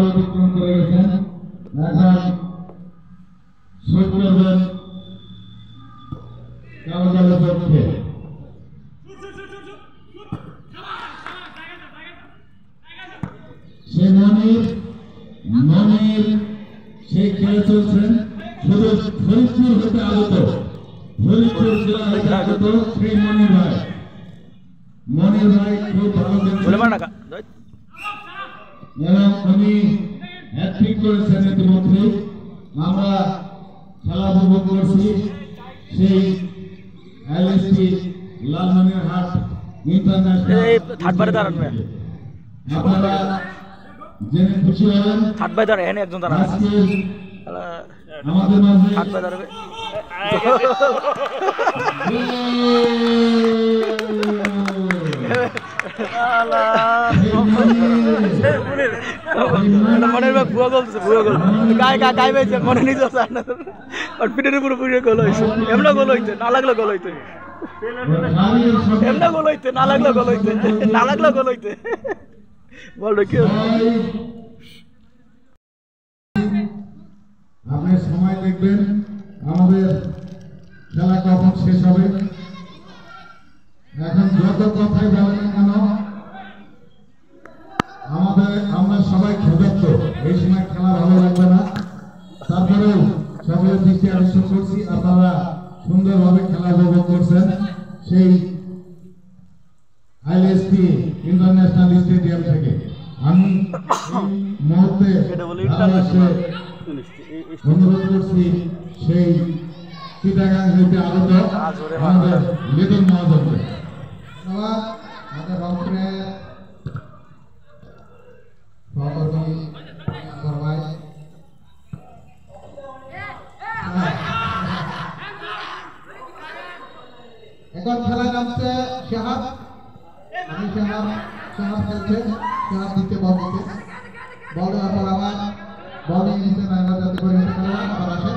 অতিক্রম করে গেছেন। এখন শোধ করবেন কাগজের পক্ষে। সে মনির সেই খেলে চলছেন শুধু ফরিদপুর হতে আগত, ফরিদপুর জেলা হতে আগত শ্রী মনির ভাই খুব ভালো এবং উনি হ্যাট্রিক করেছেন ইতিমধ্যে। আমরা খেলা উপভোগ করছি সেই এলএসটি লালমনিরহাট ইন্টারন্যাশনাল। আপনারা জেনে খুশি হলেন আমাদের মাঝে মনের ভুয়া বলছে, ভুয়া গোল গায়ে পেয়েছে মনে নিজে পিঠের উপরে পুড়ে গোল হয়েছে। এমন গোল হইতে না লাগলো, গোল হইতে এমন গোল হইতে না লাগলো, গোল হইতে না লাগলো, গোল হইতে বল কি আপনি সময় দেখবেন আমাদের খেলা কখন শেষ হবে। এখন যত কথাই বলেন না কেন আমরা সবাই ক্ষুধার্ত, এই সময় খেলা ভালো লাগবে না। তারপরেও সকলের দৃষ্টি আকর্ষণ করছি, আপনারা সুন্দরভাবে খেলা উপভোগ করছেন সেই আইএলএসটি ইন্টারন্যাশনাল স্টেডিয়াম থেকে। আমি মুহূর্তে অনুরোধ করছি সেই চিটাগাং হইতে আগত আমাদের লিটন মহাজনকে। এখন খেলা নামছে শাহাব। আমি শাহাব খেলছে, শাহাব দিতে বল দিতে বল দেওয়ার পর আবার বল নিয়ে নিতে নাইবা যাতে করে খেলা আবার আসে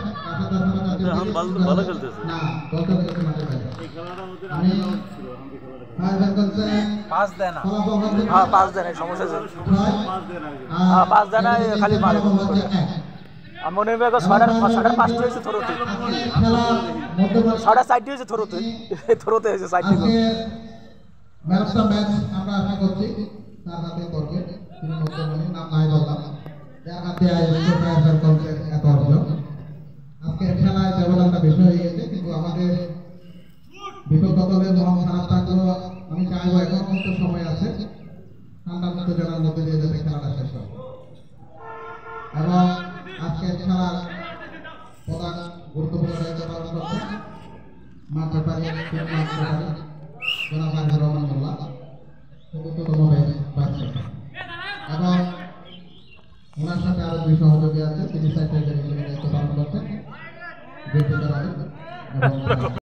ভালো খেলতেছে না বলতে খেলতে মাঠে বাইরে। আমি পাস দেয় না, হ্যাঁ পাস দেয় না, সমস্যা আছে, হ্যাঁ পাস দেয় না, খালি মারে। মনে হয় ছয়টা পাঁচটি হয়েছে থরোতে, ছয়টা চারটি হয়েছে থরোতে, থরোতে হয়েছে চারটি। ম্যাচ আমরা আশা করছি তার হাতে করবে, তিনি মুখ্যমন্ত্রী নাম নাই বললাম, যার হাতে এত অর্জন। আজকের খেলায় ব্যবধানটা বেশি হয়ে গেছে, কিন্তু আমাদের বিপক্ষ দলের মহান খারাপ থাকলেও আমি চাইবো এখন তো সময় আছে, ঠান্ডা মুক্ত জেলার মধ্যে দিয়ে যাতে খেলাটা শেষ হয়। এবং আজকের খেলার প্রধান গুরুত্বপূর্ণ দায়িত্ব পালন করছেন মাঠ রেফারি জনাব হাবিবুর রহমান মোল্লা, চতুর্থতম ভাইস ক্যাপ্টেন, এবং ওনার সাথে আরো দুই সহযোগী আছে, তিনি সাইড দায়িত্ব পালন করছেন।